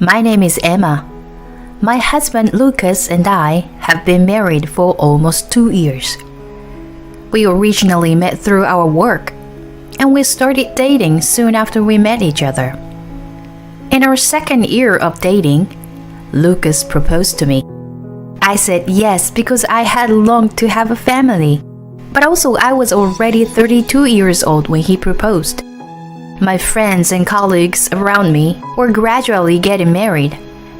My name is Emma. My husband Lucas and I have been married for almost 2 years. We originally met through our work, and we started dating soon after we met each other. In our second year of dating, Lucas proposed to me. I said yes because I had longed to have a family, but also I was already 32 years old when he proposed. My friends and colleagues around me were gradually getting married,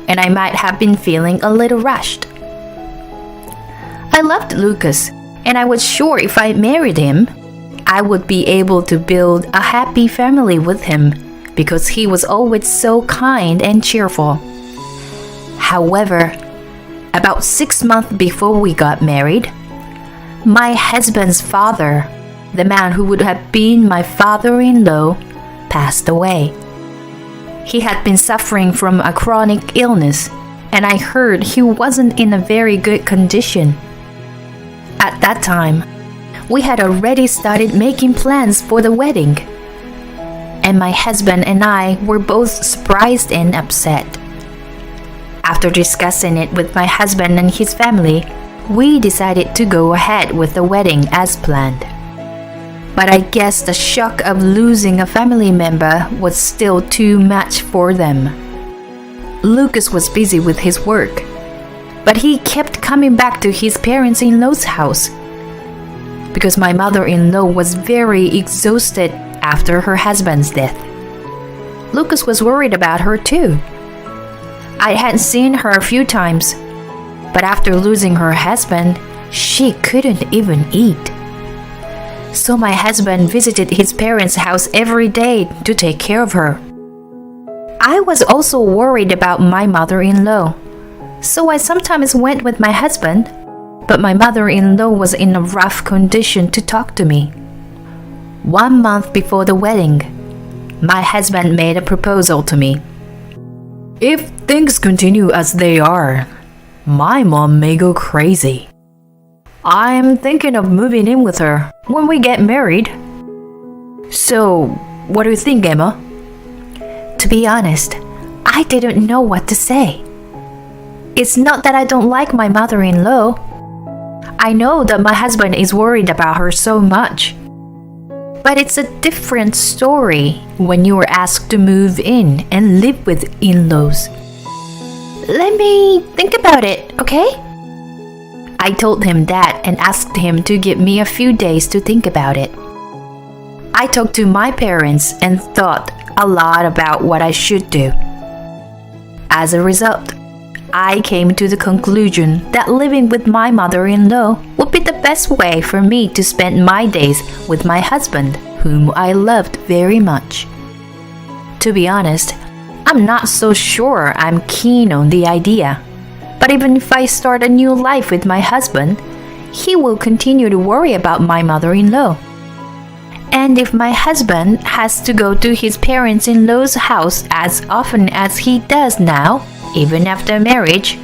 and I might have been feeling a little rushed. I loved Lucas, and I was sure if I married him, I would be able to build a happy family with him because he was always so kind and cheerful. However, about 6 months before we got married, my husband's father, the man who would have been my father-in-law, passed away. He had been suffering from a chronic illness, and I heard he wasn't in a very good condition. At that time, we had already started making plans for the wedding, and my husband and I were both surprised and upset. After discussing it with my husband and his family, we decided to go ahead with the wedding as planned. But I guess the shock of losing a family member was still too much for them. Lucas was busy with his work, but he kept coming back to his parents-in-law's house because my mother-in-law was very exhausted after her husband's death. Lucas was worried about her too. I had seen her a few times, but after losing her husband, she couldn't even eat. So my husband visited his parents' house every day to take care of her. I was also worried about my mother-in-law, so I sometimes went with my husband, but my mother-in-law was in a rough condition to talk to me. 1 month before the wedding, my husband made a proposal to me. If things continue as they are, my mom may go crazy. I'm thinking of moving in with her when we get married. So, what do you think, Emma? To be honest, I didn't know what to say. It's not that I don't like my mother-in-law. I know that my husband is worried about her so much. But it's a different story when you are asked to move in and live with in-laws. Let me think about it, okay? I told him that and asked him to give me a few days to think about it. I talked to my parents and thought a lot about what I should do. As a result, I came to the conclusion that living with my mother-in-law would be the best way for me to spend my days with my husband, whom I loved very much. To be honest, I'm not so sure I'm keen on the idea. But even if I start a new life with my husband, he will continue to worry about my mother-in-law. And if my husband has to go to his parents-in-law's house as often as he does now, even after marriage,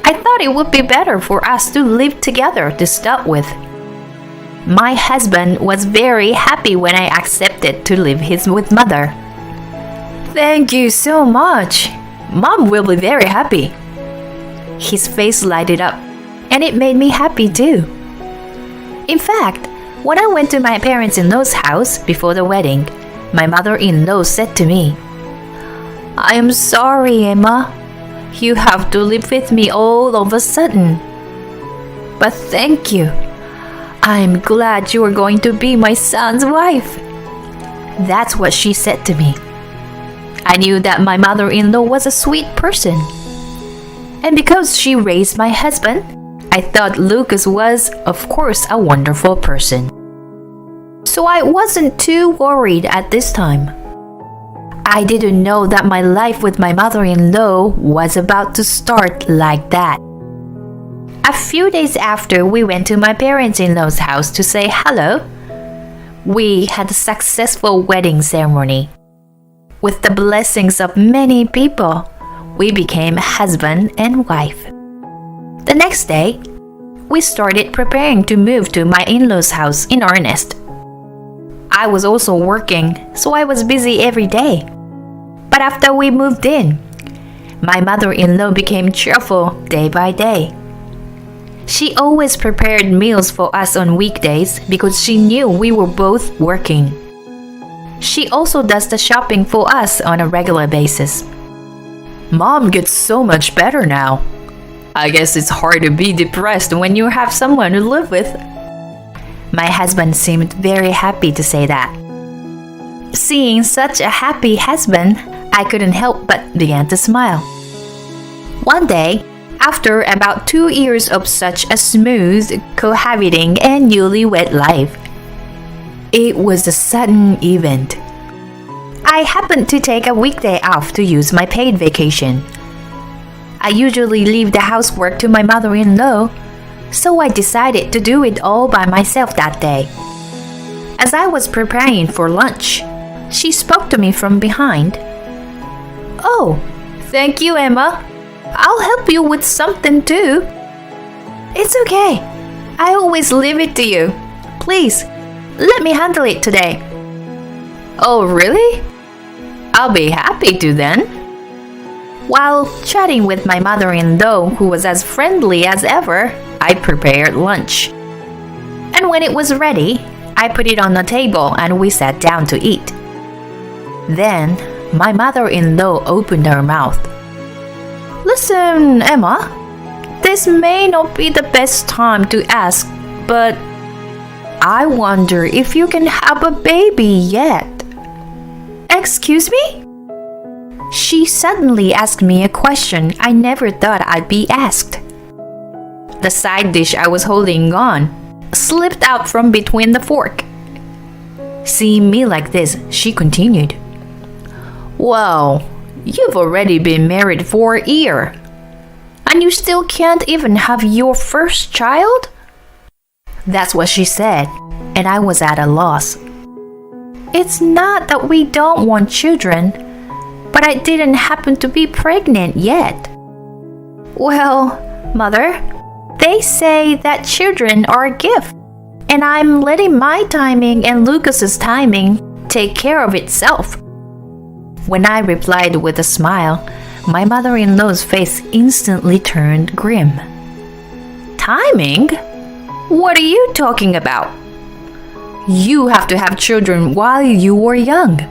I thought it would be better for us to live together to start with. My husband was very happy when I accepted to live with mother. Thank you so much. Mom will be very happy. His face lighted up, and it made me happy too. In fact, when I went to my parents-in-law's house before the wedding, my mother-in-law said to me, I am sorry, Emma. You have to live with me all of a sudden. But thank you. I'm glad you are going to be my son's wife. That's what she said to me. I knew that my mother-in-law was a sweet person. And because she raised my husband, I thought Lucas was, of course, a wonderful person. So I wasn't too worried at this time. I didn't know that my life with my mother-in-law was about to start like that. A few days after we went to my parents-in-law's house to say hello, we had a successful wedding ceremony. With the blessings of many people, we became husband and wife. The next day, we started preparing to move to my in-laws' house in earnest. I was also working, so I was busy every day. But after we moved in, My mother-in-law became cheerful day by day. She always prepared meals for us on weekdays because she knew we were both working. She also does the shopping for us on a regular basis. Mom gets so much better now. I guess it's hard to be depressed when you have someone to live with. My husband seemed very happy to say that. Seeing such a happy husband, I couldn't help but began to smile. One day, after about 2 years of such a smooth cohabiting and newlywed life, it was a sudden event. I happened to take a weekday off to use my paid vacation. I usually leave the housework to my mother-in-law, so I decided to do it all by myself that day. As I was preparing for lunch, she spoke to me from behind. "Oh, thank you, Emma. I'll help you with something too." "It's okay. I always leave it to you. Please, let me handle it today." "Oh, really? I'll be happy to then." While chatting with my mother-in-law, who was as friendly as ever, I prepared lunch. And when it was ready, I put it on the table and we sat down to eat. Then, my mother-in-law opened her mouth. "Listen, Emma, this may not be the best time to ask, but I wonder if you can have a baby yet." "Excuse me?" She suddenly asked me a question I never thought I'd be asked. The side dish I was holding on slipped out from between the fork. Seeing me like this, she continued, "Well, you've already been married for a year, and you still can't even have your first child?" That's what she said, and I was at a loss. "It's not that we don't want children, but I didn't happen to be pregnant yet." "Well, Mother, they say that children are a gift, and I'm letting my timing and Lucas's timing take care of itself." When I replied with a smile, my mother-in-law's face instantly turned grim. "Timing? What are you talking about? You have to have children while you are young.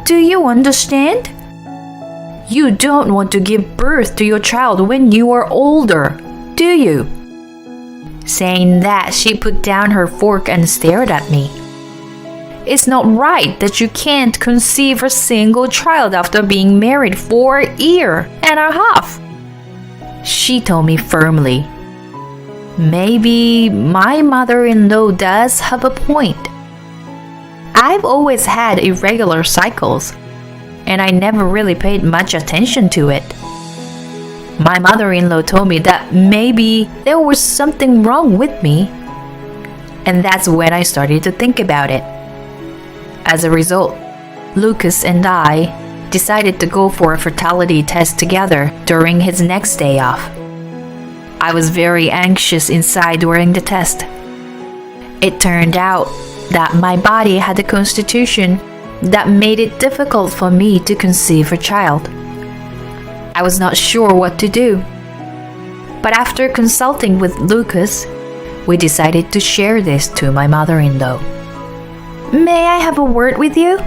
Do you understand? You don't want to give birth to your child when you are older, do you?" Saying that, she put down her fork and stared at me. "It's not right that you can't conceive a single child after being married for a year and a half," she told me firmly. Maybe my mother-in-law does have a point. I've always had irregular cycles, and I never really paid much attention to it. My mother-in-law told me that maybe there was something wrong with me, and that's when I started to think about it. As a result, Lucas and I decided to go for a fertility test together during his next day off. I was very anxious inside during the test. It turned out that my body had a constitution that made it difficult for me to conceive a child. I was not sure what to do. But after consulting with Lucas, we decided to share this to my mother-in-law. "May I have a word with you?"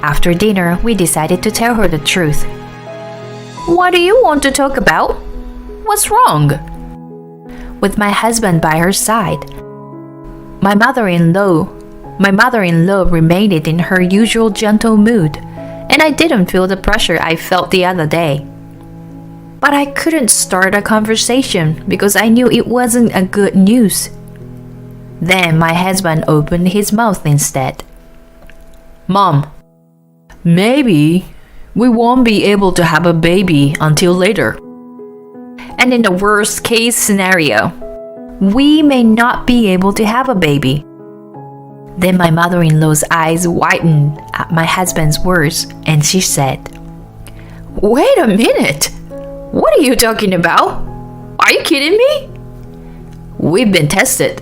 After dinner, we decided to tell her the truth. "What do you want to talk about? What's wrong?" With my husband by her side, my mother-in-law remained in her usual gentle mood, and I didn't feel the pressure I felt the other day. But I couldn't start a conversation because I knew it wasn't a good news. Then my husband opened his mouth instead. "Mom, maybe we won't be able to have a baby until later. And in the worst case scenario, we may not be able to have a baby." Then my mother-in-law's eyes widened at my husband's words, and she said, "Wait a minute! What are you talking about? Are you kidding me? We've been tested,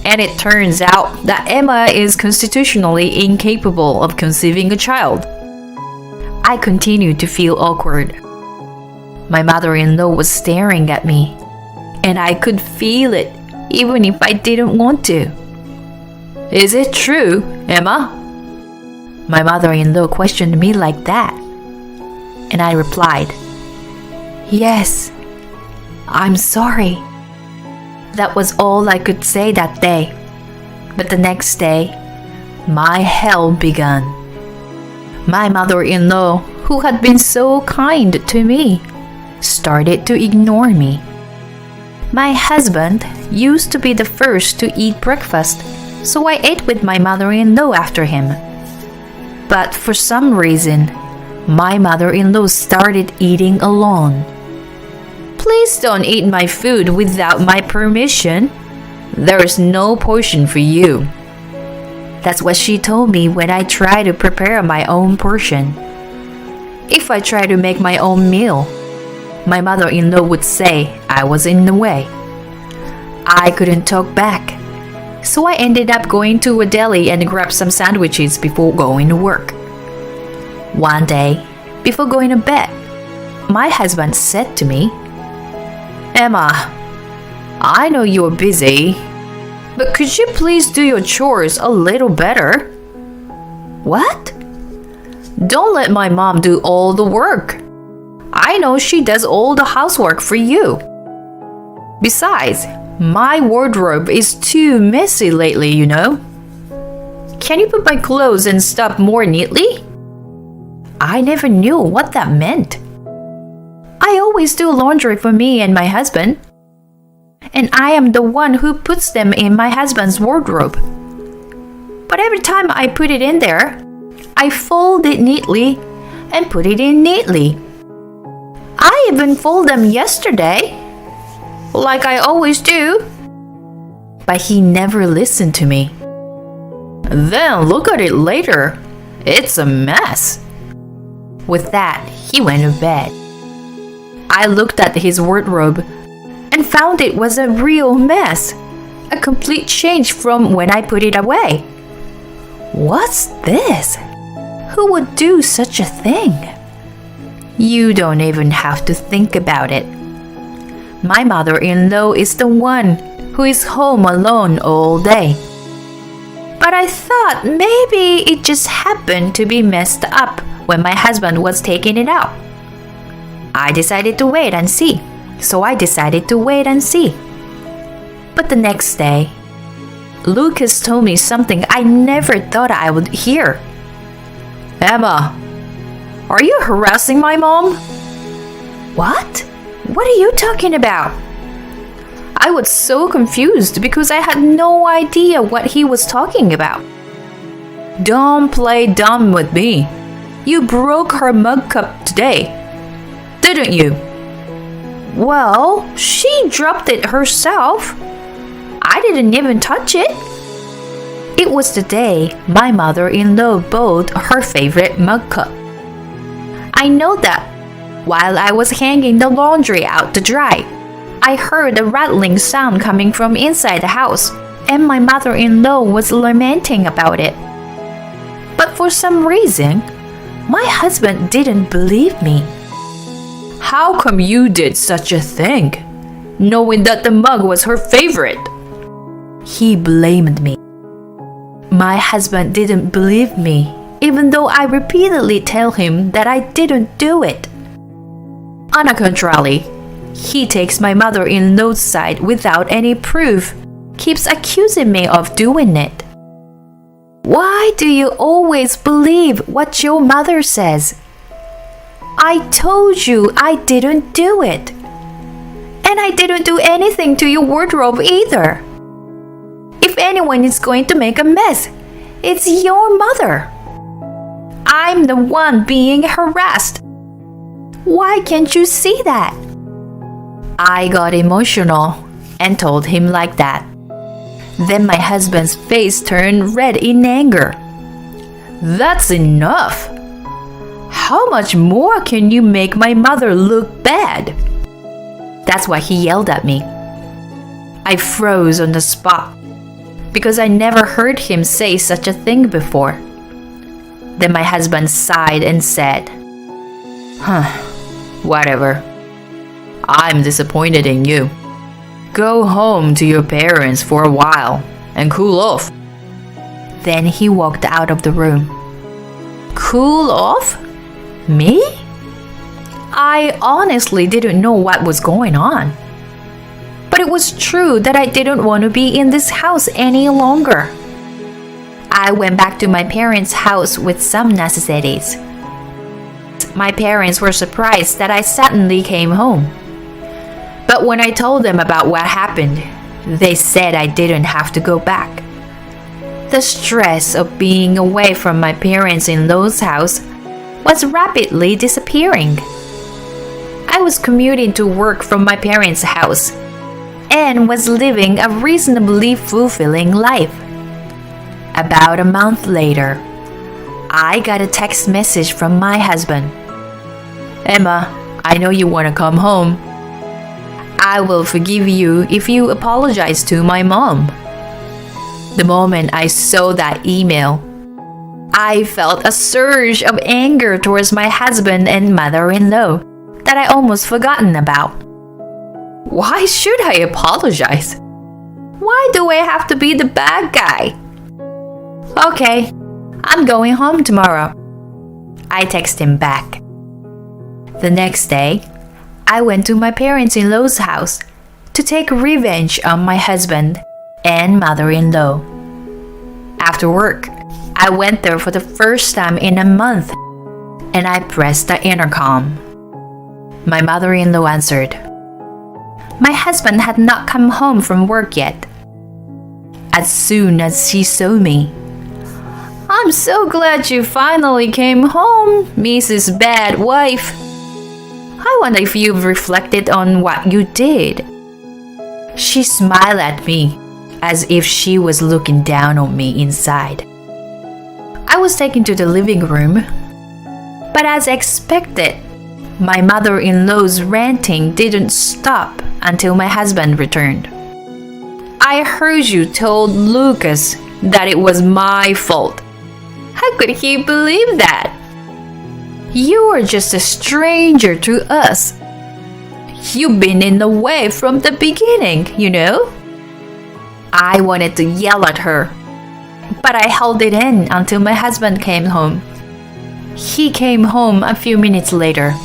and it turns out that Emma is constitutionally incapable of conceiving a child." I continued to feel awkward. My mother-in-law was staring at me, and I could feel it even if I didn't want to. "Is it true, Emma?" My mother-in-law questioned me like that, and I replied, "Yes, I'm sorry." That was all I could say that day. But the next day, my hell began. My mother-in-law, who had been so kind to me, started to ignore me. My husband used to be the first to eat breakfast, so I ate with my mother-in-law after him. But for some reason, my mother-in-law started eating alone. "Please don't eat my food without my permission. There is no portion for you." That's what she told me when I tried to prepare my own portion. If I tried to make my own meal, my mother-in-law would say I was in the way. I couldn't talk back, so I ended up going to a deli and grabbed some sandwiches before going to work. One day, before going to bed, my husband said to me, "Emma, I know you're busy, but could you please do your chores a little better?" "What?" "Don't let my mom do all the work. I know she does all the housework for you. Besides, my wardrobe is too messy lately, you know. Can you put my clothes and stuff more neatly?" I never knew what that meant. I always do laundry for me and my husband, and I am the one who puts them in my husband's wardrobe. But every time I put it in there, I fold it neatly and put it in neatly. I even fold them yesterday, like I always do. But he never listened to me. "Then look at it later. It's a mess." With that, he went to bed. I looked at his wardrobe and found it was a real mess, a complete change from when I put it away. What's this? Who would do such a thing? You don't even have to think about it. My mother-in-law is the one who is home alone all day. But I thought maybe it just happened to be messed up when my husband was taking it out. I decided to wait and see. But the next day, Lucas told me something I never thought I would hear. "Emma, are you harassing my mom?" "What? What are you talking about?" I was so confused because I had no idea what he was talking about. "Don't play dumb with me. You broke her mug cup today, didn't you?" "Well, she dropped it herself. I didn't even touch it." It was the day my mother-in-law bought her favorite mug cup. I know that while I was hanging the laundry out to dry, I heard a rattling sound coming from inside the house, and my mother-in-law was lamenting about it. But for some reason, my husband didn't believe me. "How come you did such a thing, knowing that the mug was her favorite?" He blamed me. My husband didn't believe me, even though I repeatedly tell him that I didn't do it. On the contrary, he takes my mother-in-law's side without any proof, keeps accusing me of doing it. Why do you always believe what your mother says? I told you I didn't do it. And I didn't do anything to your wardrobe either. If anyone is going to make a mess, it's your mother. I'm the one being harassed. Why can't you see that? I got emotional and told him like that. Then my husband's face turned red in anger. That's enough. How much more can you make my mother look bad? That's why he yelled at me. I froze on the spot because I never heard him say such a thing before. Then my husband sighed and said, whatever. I'm disappointed in you. Go home to your parents for a while and cool off." Then he walked out of the room. Cool off? Me? I honestly didn't know what was going on. But it was true that I didn't want to be in this house any longer. I went back to my parents' house with some necessities. My parents were surprised that I suddenly came home. But when I told them about what happened, they said I didn't have to go back. The stress of being away from my parents-in-law's house was rapidly disappearing. I was commuting to work from my parents' house and was living a reasonably fulfilling life. About a month later, I got a text message from my husband. "Emma, I know you want to come home. I will forgive you if you apologize to my mom." The moment I saw that email, I felt a surge of anger towards my husband and mother-in-law that I almost forgotten about. Why should I apologize? Why do I have to be the bad guy? "Okay, I'm going home tomorrow," I texted him back. The next day, I went to my parents-in-law's house to take revenge on my husband and mother-in-law. After work, I went there for the first time in a month and I pressed the intercom. My mother-in-law answered. My husband had not come home from work yet. As soon as she saw me, "I'm so glad you finally came home, Mrs. Bad Wife. I wonder if you've reflected on what you did." She smiled at me as if she was looking down on me inside. I was taken to the living room, but as expected, my mother-in-law's ranting didn't stop until my husband returned. "I heard you told Lucas that it was my fault. How could he believe that? You are just a stranger to us. You've been in the way from the beginning, you know." I wanted to yell at her, but I held it in until my husband came home. He came home a few minutes later.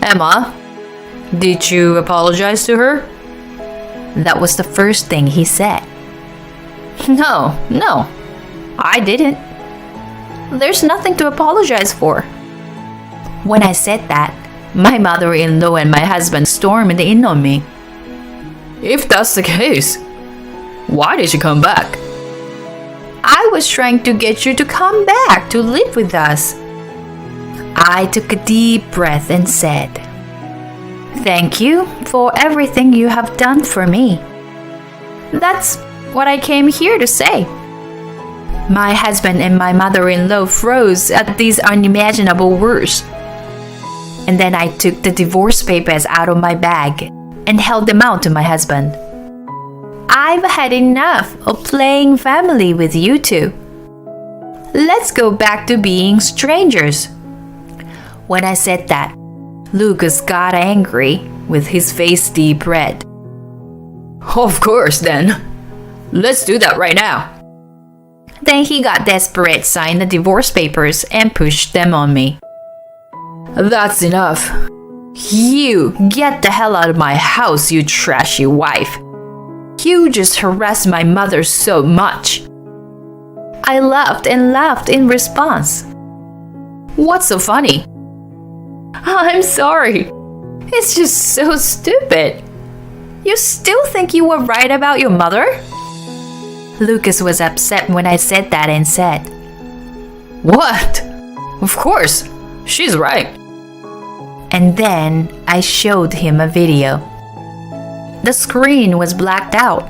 "Emma, did you apologize to her?" That was the first thing he said. No, I didn't. There's nothing to apologize for." When I said that, my mother-in-law and my husband stormed in on me. "If that's the case, why did you come back?" "I was trying to get you to come back to live with us." I took a deep breath and said, "Thank you for everything you have done for me. That's what I came here to say." My husband and my mother-in-law froze at these unimaginable words. And then I took the divorce papers out of my bag and held them out to my husband. "I've had enough of playing family with you two. Let's go back to being strangers." When I said that, Lucas got angry with his face deep red. "Of course then. Let's do that right now." Then he got desperate, signed the divorce papers, and pushed them on me. "That's enough. You get the hell out of my house, you trashy wife. You just harassed my mother so much." I laughed and laughed in response. "What's so funny?" "I'm sorry. It's just so stupid. You still think you were right about your mother?" Lucas was upset when I said that and said, "What? Of course, she's right." And then I showed him a video. The screen was blacked out,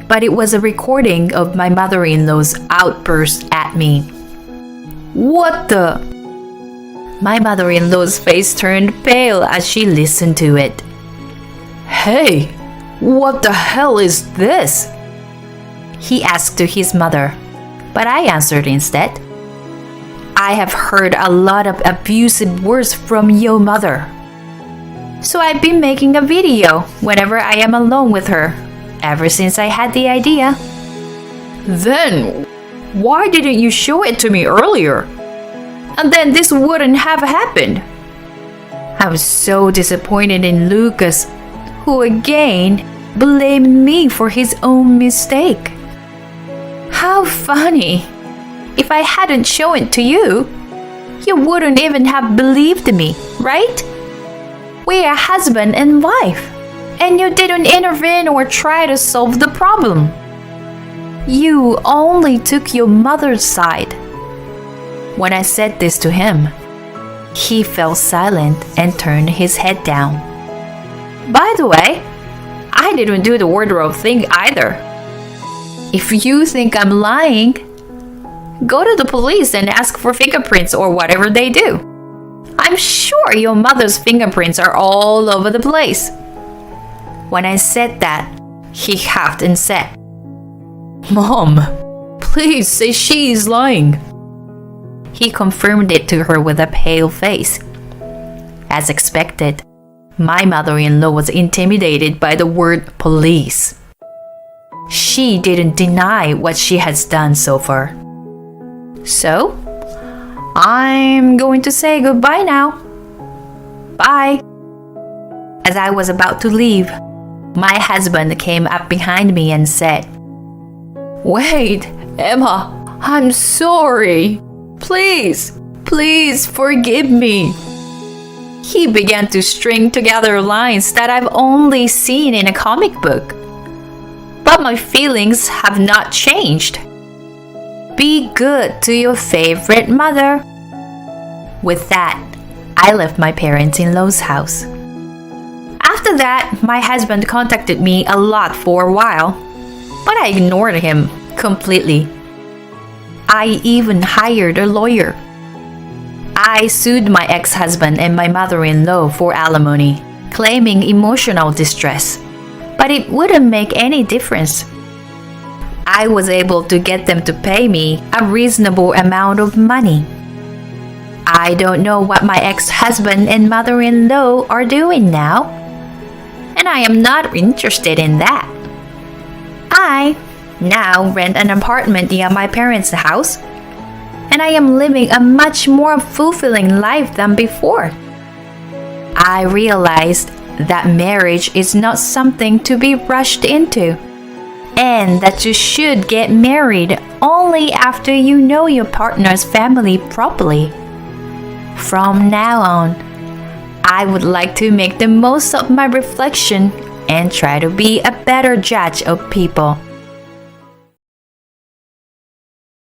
but it was a recording of my mother-in-law's outburst at me. "What the?" My mother-in-law's face turned pale as she listened to it. "Hey, what the hell is this?" he asked to his mother, but I answered instead. "I have heard a lot of abusive words from your mother." So I've been making a video whenever I am alone with her, ever since I had the idea. Then, why didn't you show it to me earlier? And then this wouldn't have happened. I was so disappointed in Lucas, who again blamed me for his own mistake. How funny! If I hadn't shown it to you, you wouldn't even have believed me, right? We are husband and wife, and you didn't intervene or try to solve the problem. You only took your mother's side. When I said this to him, he fell silent and turned his head down. By the way, I didn't do the wardrobe thing either. If you think I'm lying, go to the police and ask for fingerprints or whatever they do. I'm sure your mother's fingerprints are all over the place. When I said that, he huffed and said, Mom, please say she is lying. He confirmed it to her with a pale face. As expected, my mother-in-law was intimidated by the word police. She didn't deny what she has done so far. So, I'm going to say goodbye now. Bye. As I was about to leave, my husband came up behind me and said, Wait, Emma, I'm sorry. Please forgive me. He began to string together lines that I've only seen in a comic book. But my feelings have not changed. Be good to your favorite mother. With that, I left my parents-in-law's house. After that, my husband contacted me a lot for a while, but I ignored him completely. I even hired a lawyer. I sued my ex-husband and my mother-in-law for alimony, claiming emotional distress, but it wouldn't make any difference. I was able to get them to pay me a reasonable amount of money. I don't know what my ex-husband and mother-in-law are doing now, and I am not interested in that. I now rent an apartment near my parents' house, and I am living a much more fulfilling life than before. I realized that marriage is not something to be rushed into, and that you should get married only after you know your partner's family properly. From now on, I would like to make the most of my reflection and try to be a better judge of people.